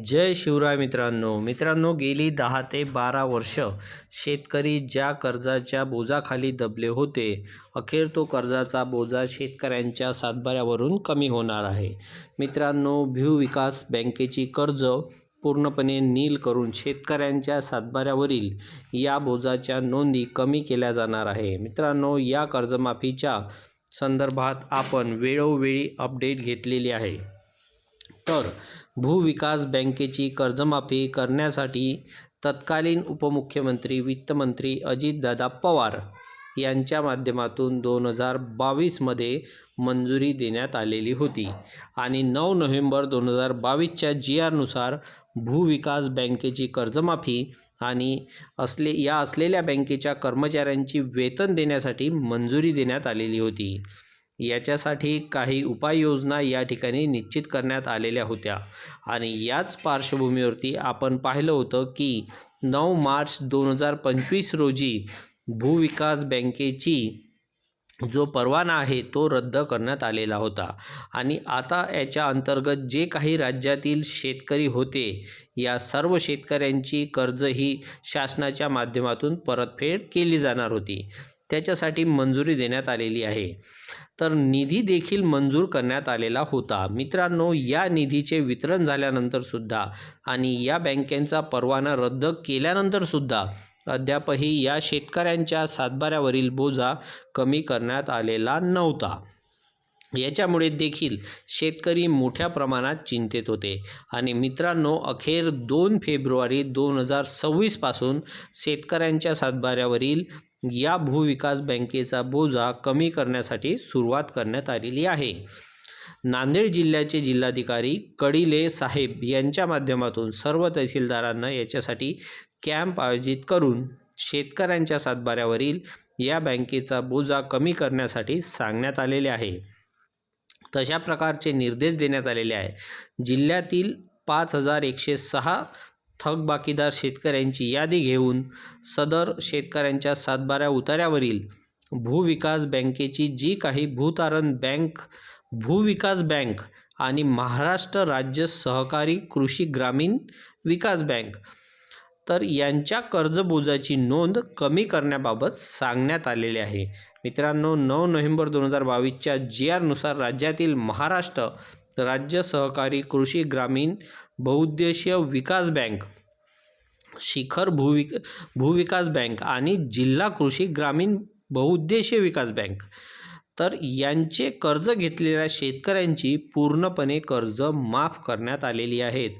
जय शिवराय मित्रांनो, गेली 10 ते 12 वर्ष शेतकरी ज्या कर्जाच्या बोजाखाली दबले होते, अखेर तो कर्जाचा बोजा शेतकऱ्यांच्या सातबाऱ्यावरून कमी होणार आहे. मित्रांनो, भूविकास बँकेची कर्ज पूर्णपणे नील करून शेतकऱ्यांच्या सातबाऱ्यावरील या बोजाच्या नोंदी कमी केल्या जाणार आहे. मित्रांनो, या कर्जमाफीच्या संदर्भात आपण वेळोवेळी अपडेट घेतलेली आहे. तर भूविकास बँकेची कर्जमाफी करण्यासाठी तत्कालीन उपमुख्यमंत्री वित्तमंत्री अजितदादा पवार यांच्या माध्यमातून 2022 मध्ये मंजुरी देण्यात आलेली होती आणि 9 नोव्हेंबर 2022च्या GR भूविकास बँकेची कर्जमाफी आणि असलेल्या बँकेच्या कर्मचाऱ्यांची वेतन देण्यासाठी मंजुरी देण्यात आलेली होती. याच्यासाठी काही उपाययोजना या ठिकाणी निश्चित करण्यात आलेल्या होत्या आणि याच पार्श्वभूमीवरती आपण पाहिलं होतं की 9 मार्च 2025 रोजी भूविकास बँकेची जो परवाना आहे तो रद्द करण्यात आलेला होता आणि आता याच्या अंतर्गत जे काही राज्यातील शेतकरी होते, या सर्व शेतकऱ्यांची कर्ज ही शासनाच्या माध्यमातून परतफेड केली जाणार होती. त्याच्यासाठी मंजुरी देण्यात आलेली आहे. तर निधी देखील मंजूर करण्यात आलेला होता. मित्रांनो, या निधीचे वितरण झाल्यानंतर सुद्धा आणि या बँकेचा परवाना रद्द केल्यानंतर सुद्धा अद्यापही या शेतकऱ्यांच्या सातबाऱ्यावरील बोजा कमी करण्यात आलेला नव्हता. याच्यामुळे देखील शेतकरी मोठ्या प्रमाणात चिंतेत होते आणि मित्रांनो, अखेर 2 फेब्रुवारी 2026 पासून शेतकऱ्यांच्या सातबाऱ्यावरील या भूविकास बँकेचा बोजा कमी करण्यासाठी सुरुवात करण्यात आलेली आहे. नांदेड जिल्ह्याचे जिल्हाधिकारी कडिले साहेब यांच्या माध्यमातून सर्व तहसीलदारांना याच्यासाठी कॅम्प आयोजित करून शेतकऱ्यांच्या सातबाऱ्यावरील या बँकेचा बोजा कमी करण्यासाठी सांगण्यात आलेले आहे. तशा प्रकारचे निर्देश देण्यात आलेले आहे. जिल्ह्यातील 5106 थकबाकीदार शेतकऱ्यांची यादी घेऊन सदर शेतकऱ्यांच्या सातबाऱ्या उतार्यावरील भूविकास बँकेची जी काही भूविकास बँक आणि महाराष्ट्र राज्य सहकारी कृषी ग्रामीण विकास बँक तर यांच्या कर्जबोजाची नोंद कमी करण्याबाबत सांगण्यात आलेले आहे. मित्रांनो, 9 नोव्हेंबर 2022च्या GR राज्यातील महाराष्ट्र राज्य सहकारी कृषी ग्रामीण बहुउद्देशीय विकास बँक, शिखर भूविकास बँक आणि जिल्हा कृषी ग्रामीण बहुउद्देशीय विकास बँक तर यांचे कर्ज घेतलेल्या शेतकऱ्यांची पूर्णपणे कर्ज माफ करण्यात आलेली आहेत.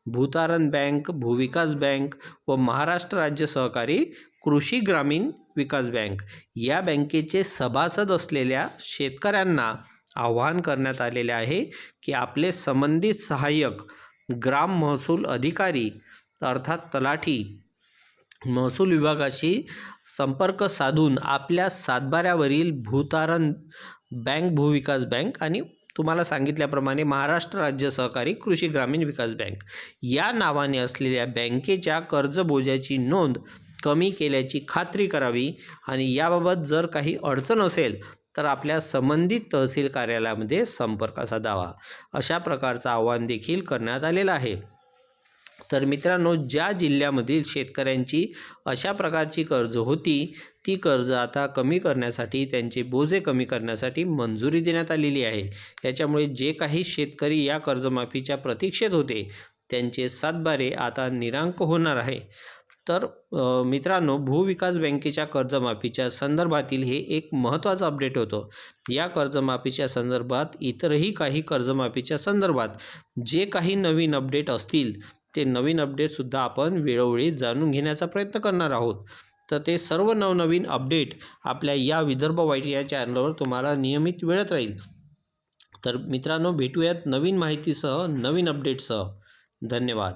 भूतारण बँक, भूविकास बँक व महाराष्ट्र राज्य सहकारी कृषी ग्रामीण विकास बँक या बँकेचे सभासद असलेल्या शेतकऱ्यांना आवाहन करण्यात आलेले आहे की आपले संबंधित सहाय्यक ग्राम महसूल अधिकारी अर्थात तलाठी महसूल विभागाशी संपर्क साधून आपल्या सातबाऱ्यावरील भूतारण बँक, भूविकास बँक आणि तुम्हाला सांगितल्याप्रमाणे महाराष्ट्र राज्य सहकारी कृषी ग्रामीण विकास बँक या नावाने असलेल्या बँकेच्या कर्जबोजाची नोंद कमी केल्याची खात्री करावी आणि याबाबत जर काही अडचण असेल तर आपल्या संबंधित तहसील कार्यालयामध्ये संपर्क साधावा, अशा प्रकारचं आवाहन देखील करण्यात आलेलं आहे. तर मित्रांनो, ज्या जिल्ह्यामधील शेतकऱ्यांची अशा प्रकारची कर्ज होती, ती कर्ज आता कमी करण्यासाठी, त्यांचे बोजे कमी करण्यासाठी मंजुरी देण्यात आलेली आहे. याच्यामुळे जे काही शेतकरी या कर्जमाफीच्या प्रतीक्षेत होते, त्यांचे सातबारे आता निरांक होणार आहे. तर मित्रांनो, भूविकास बँकेच्या कर्जमाफीच्या संदर्भातील हे एक महत्त्वाचं अपडेट होतं. या कर्जमाफीच्या संदर्भात इतरही काही कर्जमाफीच्या संदर्भात जे काही नवीन अपडेट असतील, ते नवीन अपडेटसुद्धा आपण वेळोवेळी जाणून घेण्याचा प्रयत्न करणार आहोत. तर ते सर्व नवनवीन अपडेट आपल्या या विदर्भ वाईट या चॅनलवर तुम्हाला नियमित मिळत राहील. तर मित्रांनो, भेटूयात नवीन माहितीसह, नवीन अपडेटसह. धन्यवाद.